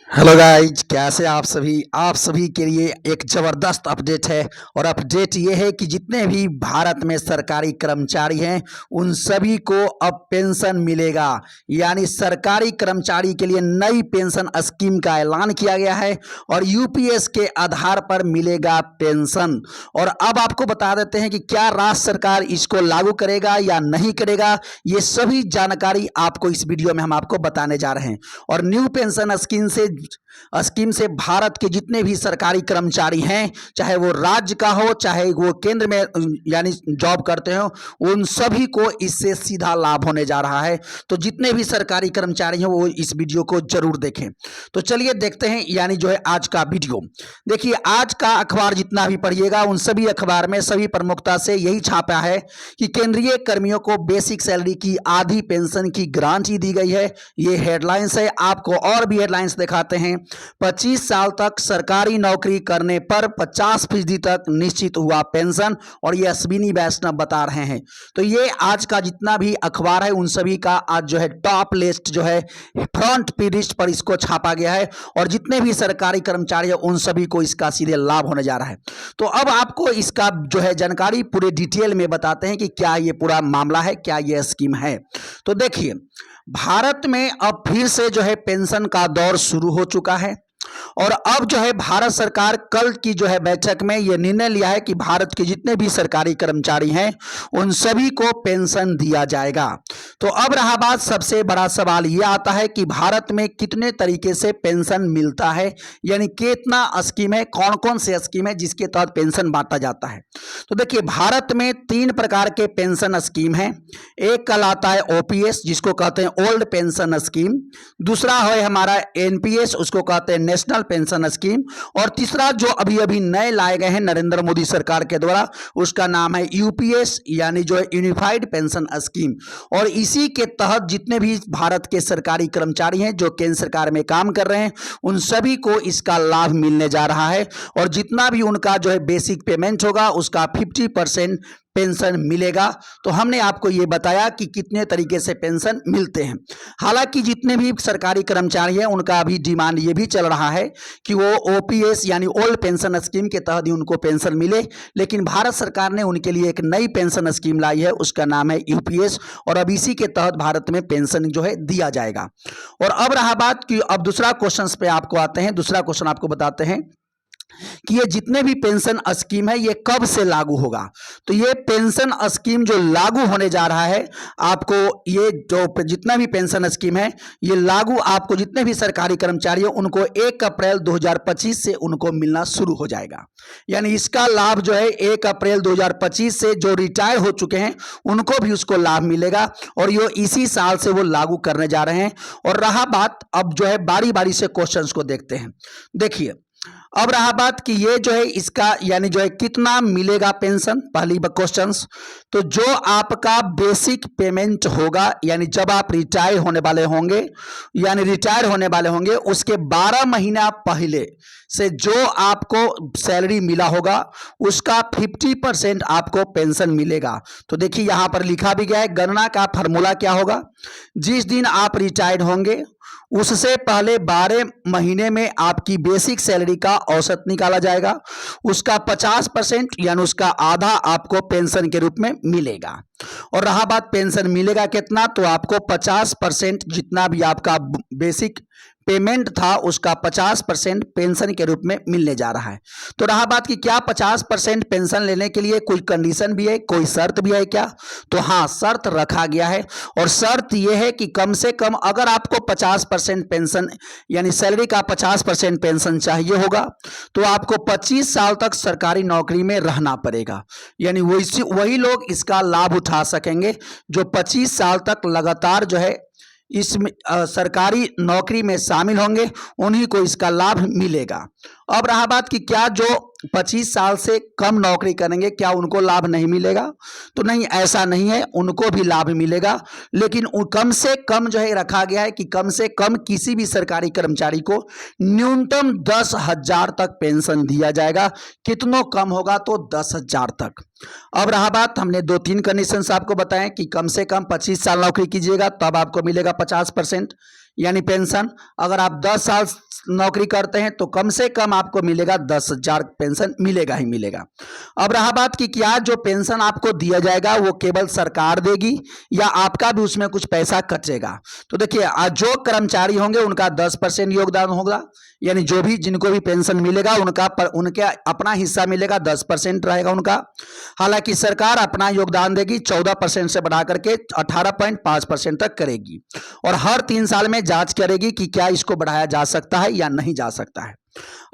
Hello guys, कैसे आप सभी के लिए एक ज़बरदस्त अपडेट है। और अपडेट ये है कि जितने भी भारत में सरकारी कर्मचारी हैं उन सभी को अब पेंशन मिलेगा। यानी सरकारी कर्मचारी के लिए नई पेंशन स्कीम का ऐलान किया गया है और यूपीएस के आधार पर मिलेगा पेंशन। और अब आपको बता देते हैं कि क्या राज्य सरकार इसको लागू करेगा या नहीं करेगा, ये सभी जानकारी आपको इस वीडियो में हम आपको बताने जा रहे हैं। और न्यू पेंशन स्कीम से भारत के जितने भी सरकारी कर्मचारी हैं, चाहे वो राज्य का हो चाहे वो केंद्र में यानी जॉब करते हो, उन सभी को इससे सीधा लाभ होने जा रहा है। तो जितने भी सरकारी कर्मचारी हैं वो इस वीडियो को जरूर देखें। तो चलिए देखते हैं यानी जो है आज का वीडियो। देखिए, आज का अखबार जितना भी पढ़िएगा उन सभी अखबार में सभी प्रमुखता से यही छापा है कि केंद्रीय कर्मियों को बेसिक सैलरी की आधी पेंशन की गारंटी दी गई है। ये हेडलाइंस है। आपको और भी हेडलाइंस दिखाते हैं। 25 साल तक सरकारी नौकरी करने पर 50% तक निश्चित हुआ पेंशन। और ये अश्विनी वैष्णव बता रहे हैं। तो ये आज का जितना भी अखबार है उन सभी का आज जो है टॉप लिस्ट जो है फ्रंट पेज पर इसको छापा गया है। और जितने भी सरकारी कर्मचारी हैं उन सभी को इसका सीधे लाभ होने जा रहा है। तो अब आपको इसका जो है जानकारी पूरे डिटेल में बताते हैं कि क्या ये पूरा मामला है, क्या ये स्कीम है। तो देखिए, भारत में अब फिर से जो है पेंशन का दौर शुरू हो चुका है। और अब जो है भारत सरकार कल की जो है बैठक में यह निर्णय लिया है कि भारत के जितने भी सरकारी कर्मचारी हैं उन सभी को पेंशन दिया जाएगा। तो अब रहा बात, सबसे बड़ा सवाल यह आता है कि भारत में कितने तरीके से पेंशन मिलता है, यानी कितना स्कीम है, कौन कौन से स्कीम है जिसके तहत पेंशन बांटा जाता है। तो देखिए, भारत में 3 प्रकार के पेंशन स्कीम हैं। एक कहलाता है ओपीएस, जिसको कहते हैं ओल्ड पेंशन स्कीम। दूसरा है हमारा एनपीएस, उसको कहते हैं नेशनल पेंशन स्कीम। और तीसरा जो अभी अभी नए लाए गए हैं नरेंद्र मोदी सरकार के द्वारा, उसका नाम है यूपीएस, यानी जो है यूनिफाइड पेंशन स्कीम। और इसी के तहत जितने भी भारत के सरकारी कर्मचारी हैं जो केंद्र सरकार में काम कर रहे हैं उन सभी को इसका लाभ मिलने जा रहा है। और जितना भी उनका जो है बेसिक पेमेंट होगा उसका 50% पेंशन मिलेगा। तो हमने आपको ये बताया कि कितने तरीके से पेंशन मिलते हैं। हालांकि जितने भी सरकारी कर्मचारी हैं उनका अभी डिमांड ये भी चल रहा है कि वो ओपीएस यानी ओल्ड पेंशन स्कीम के तहत ही उनको पेंशन मिले। लेकिन भारत सरकार ने उनके लिए एक नई पेंशन स्कीम लाई है, उसका नाम है यूपीएस। और अब इसी के तहत भारत में पेंशन जो है दिया जाएगा। और अब रहा बात कि अब दूसरा क्वेश्चन पे आपको आते हैं। दूसरा क्वेश्चन आपको बताते हैं कि ये जितने भी पेंशन स्कीम है ये कब से लागू होगा। तो ये पेंशन स्कीम जो लागू होने जा रहा है, आपको ये जो जितना भी पेंशन स्कीम है ये लागू आपको जितने भी सरकारी कर्मचारी हैं उनको 1 अप्रैल 2025 से उनको मिलना शुरू हो जाएगा। यानी इसका लाभ जो है 1 अप्रैल 2025 से जो रिटायर हो चुके हैं उनको भी उसको लाभ मिलेगा। और ये इसी साल से वो लागू करने जा रहे हैं। और रहा बात, अब जो है बारी बारी से क्वेश्चंस को देखते हैं। देखिए, अब रहा बात कि ये जो है इसका यानी जो है कितना मिलेगा पेंशन। पहली क्वेश्चंस, तो जो आपका बेसिक पेमेंट होगा यानी जब आप रिटायर होने वाले होंगे यानी रिटायर होने वाले होंगे उसके 12 महीना पहले से जो आपको सैलरी मिला होगा उसका 50% आपको पेंशन मिलेगा। तो देखिए यहां पर लिखा भी गया है, गणना का फॉर्मूला क्या होगा। जिस दिन आप रिटायर्ड होंगे उससे पहले 12 महीने में आपकी बेसिक सैलरी का औसत निकाला जाएगा। उसका 50% यानी उसका आधा आपको पेंशन के रूप में मिलेगा। और रहा बात पेंशन मिलेगा कितना, तो आपको 50% जितना भी आपका बेसिक पेमेंट था उसका 50% पेंशन के रूप में मिलने जा रहा है। तो रहा बात कि क्या 50% पेंशन लेने के लिए कोई कंडीशन भी है, कोई शर्त भी है क्या। तो हाँ, शर्त रखा गया है। और शर्त यह है कि कम से कम अगर आपको 50% पेंशन यानी सैलरी का 50% पेंशन चाहिए होगा तो आपको 25 साल तक सरकारी नौकरी में रहना पड़ेगा। यानी वही लोग इसका लाभ उठा सकेंगे जो 25 साल तक लगातार जो है इसमें सरकारी नौकरी में शामिल होंगे, उन्हीं को इसका लाभ मिलेगा। अब रहा बात कि क्या जो 25 साल से कम नौकरी करेंगे क्या उनको लाभ नहीं मिलेगा। तो नहीं, ऐसा नहीं है, उनको भी लाभ मिलेगा। लेकिन कम से कम जो है रखा गया है कि कम से कम किसी भी सरकारी कर्मचारी को न्यूनतम 10,000 तक पेंशन दिया जाएगा। कितनों कम होगा तो 10,000 तक। अब रहा बात, हमने 2-3 कंडीशंस आपको बताएं कि कम से कम 25 साल नौकरी कीजिएगा तब आपको मिलेगा 50% यानी पेंशन। अगर आप 10 साल नौकरी करते हैं तो कम से कम आपको मिलेगा 10,000 पेंशन मिलेगा ही मिलेगा। अब रहा बात कि क्या जो पेंशन आपको दिया जाएगा वो केवल सरकार देगी या आपका भी उसमें कुछ पैसा कटेगा। तो देखिए आज जो कर्मचारी होंगे उनका 10% योगदान होगा, यानी जो भी जिनको भी पेंशन मिलेगा उनके अपना हिस्सा मिलेगा, 10% रहेगा उनका। हालांकि सरकार अपना योगदान देगी 14% से बढ़ा करके 18.5% तक करेगी और हर 3 साल में जांच करेगी कि क्या इसको बढ़ाया जा सकता है या नहीं जा सकता है।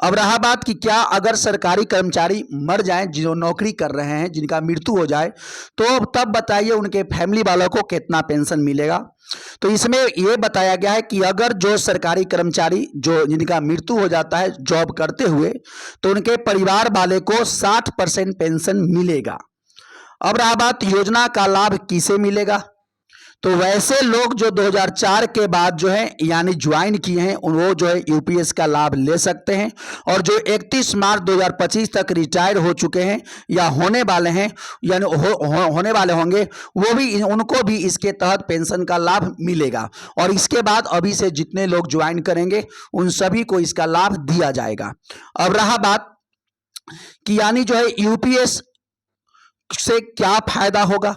अब रहा बात कि क्या अगर सरकारी कर्मचारी मर जाएं, जो नौकरी कर रहे हैं, जिनका मृत्यु हो जाए, तो तब बताइए उनके फैमिली वालों को कितना पेंशन मिलेगा। तो इसमें यह बताया गया है कि अगर जो सरकारी कर्मचारी जो जिनका मृत्यु हो जाता है जॉब करते हुए, तो उनके परिवार वाले को 60% पेंशन मिलेगा। अब रहा बात योजना का लाभ किसे मिलेगा, तो वैसे लोग जो 2004 के बाद जो है यानी ज्वाइन किए हैं वो जो है यूपीएस का लाभ ले सकते हैं, और जो 31 मार्च 2025 तक रिटायर हो चुके हैं या होने वाले हैं यानी होने वाले होंगे वो भी उनको भी इसके तहत पेंशन का लाभ मिलेगा। और इसके बाद अभी से जितने लोग ज्वाइन करेंगे उन सभी को इसका लाभ दिया जाएगा। अब रहा बात कि यानी जो है यूपीएस से क्या फायदा होगा,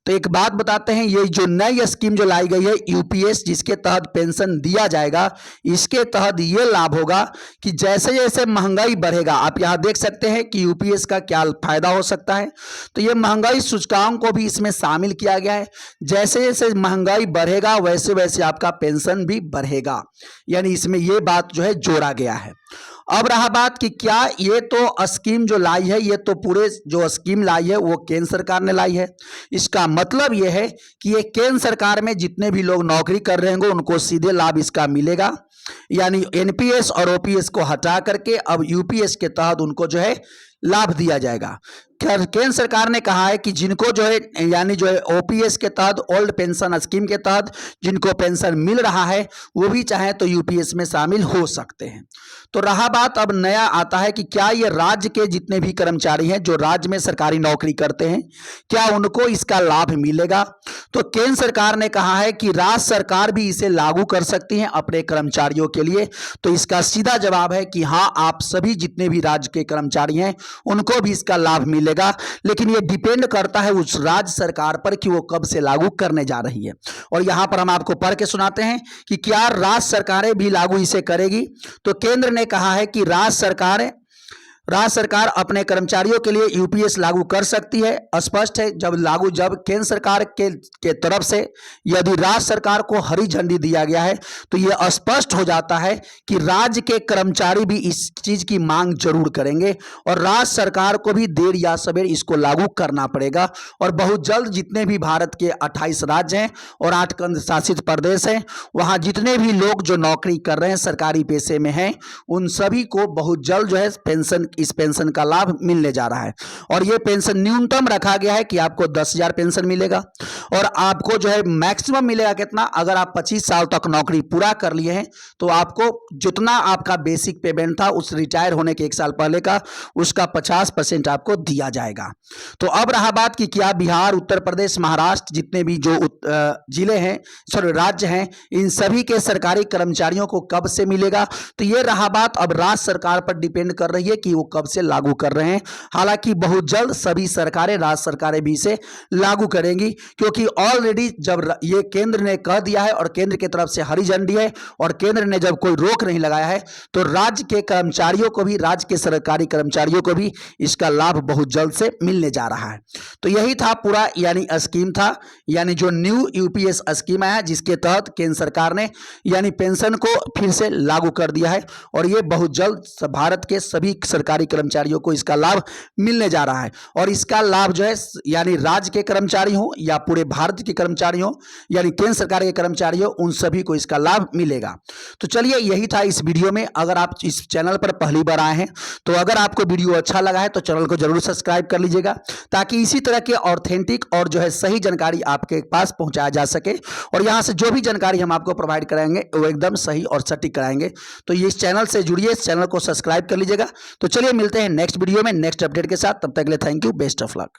तो एक बात बताते हैं, ये जो नई स्कीम जो लाई गई है यूपीएस जिसके तहत पेंशन दिया जाएगा, इसके तहत ये लाभ होगा कि जैसे जैसे महंगाई बढ़ेगा, आप यहां देख सकते हैं कि यूपीएस का क्या फायदा हो सकता है। तो ये महंगाई सूचकांक को भी इसमें शामिल किया गया है। जैसे जैसे महंगाई बढ़ेगा वैसे वैसे आपका पेंशन भी बढ़ेगा, यानी इसमें ये बात जो है जोड़ा गया है। अब रहा बात कि क्या ये तो स्कीम जो लाई है, ये तो पूरे जो स्कीम लाई है वो केंद्र सरकार ने लाई है। इसका मतलब ये है कि ये केंद्र सरकार में जितने भी लोग नौकरी कर रहे होंगे उनको सीधे लाभ इसका मिलेगा, यानी एनपीएस और ओपीएस को हटा करके अब यूपीएस के तहत उनको जो है लाभ दिया जाएगा। केंद्र सरकार ने कहा है कि जिनको जो है यानी जो है ओपीएस के तहत ओल्ड पेंशन स्कीम के तहत जिनको पेंशन मिल रहा है वो भी चाहे तो यूपीएस में शामिल हो सकते हैं। तो रहा बात अब नया आता है कि क्या ये राज्य के जितने भी कर्मचारी हैं जो राज्य में सरकारी नौकरी करते हैं क्या उनको इसका लाभ मिलेगा। तो केंद्र सरकार ने कहा है कि राज्य सरकार भी इसे लागू कर सकती है अपने कर्मचारियों के लिए। तो इसका सीधा जवाब है कि हाँ, आप सभी जितने भी राज्य के कर्मचारी हैं उनको भी इसका लाभ मिलेगा, लेकिन ये डिपेंड करता है उस राज्य सरकार पर कि वो कब से लागू करने जा रही है। और यहां पर हम आपको पढ़ के सुनाते हैं कि क्या राज्य सरकारें भी लागू इसे करेगी। तो केंद्र ने कहा है कि राज्य सरकार अपने कर्मचारियों के लिए यूपीएस लागू कर सकती है। स्पष्ट है जब केंद्र सरकार के तरफ से यदि राज्य सरकार को हरी झंडी दिया गया है तो यह स्पष्ट हो जाता है कि राज्य के कर्मचारी भी इस चीज की मांग जरूर करेंगे और राज्य सरकार को भी देर या सवेर इसको लागू करना पड़ेगा। और बहुत जल्द जितने भी भारत के 28 राज्य हैं और 8 केंद्र शासित प्रदेश हैं वहां जितने भी लोग जो नौकरी कर रहे हैं सरकारी पेशे में हैं उन सभी को बहुत जल्द जो है इस पेंशन का लाभ मिलने जा रहा है। और यह पेंशन न्यूनतम रखा गया है कि आपको 10,000 पेंशन मिलेगा और आपको जो है मैक्सिमम मिलेगा कितना, अगर आप 25 साल तक नौकरी पूरा कर लिए हैं तो आपको जितना आपका बेसिक पेमेंट था उस रिटायर होने के 1 साल पहले का उसका 50% आपको दिया जाएगा। तो अब रहा बात कि क्या बिहार, उत्तर प्रदेश, महाराष्ट्र जितने भी जो जिले हैं राज्य हैं इन सभी के सरकारी कर्मचारियों को कब से मिलेगा। तो यह रहा बात अब राज्य सरकार पर डिपेंड कर रही है कि वो कब से लागू कर रहे हैं। हालांकि बहुत जल्द सभी सरकारें, राज्य सरकारें भी इसे लागू करेंगी क्योंकि ऑलरेडी जब ये केंद्र ने कह दिया है और केंद्र की तरफ से हरी झंडी है और केंद्र ने जब कोई रोक नहीं लगाया है तो राज्य के कर्मचारियों को भी, राज्य के सरकारी कर्मचारियों को भी इसका लाभ बहुत जल्द से मिलने जा रहा है। तो यही था पूरा यानी स्कीम था, यानी जो न्यू यूपीएस स्कीम आया जिसके तहत केंद्र सरकार ने यानी पेंशन को फिर से लागू कर दिया है और ये बहुत जल्द भारत के सभी सरकारी कर्मचारियों को इसका लाभ मिलने जा रहा है। और इसका लाभ जो है यानी राज्य के कर्मचारी हो या पूरे भारत के कर्मचारी हो यानी केंद्र सरकार के कर्मचारी हो उन सभी को इसका लाभ मिलेगा। तो चलिए यही था इस वीडियो में। अगर आप इस चैनल पर पहली बार आए हैं तो अगर आपको वीडियो अच्छा लगा है तो चैनल को जरूर सब्सक्राइब कर लीजिएगा ताकि इसी तरह के ऑथेंटिक और जो है सही जानकारी आपके पास पहुंचाया जा सके और यहां से जो भी जानकारी हम आपको प्रोवाइड कराएंगे वो एकदम सही और सटीक कराएंगे। तो ये इस चैनल से जुड़िए, इस चैनल को सब्सक्राइब कर लीजिएगा। तो चलिए मिलते हैं नेक्स्ट वीडियो में नेक्स्ट अपडेट के साथ, तब तक के लिए thank you, best of luck.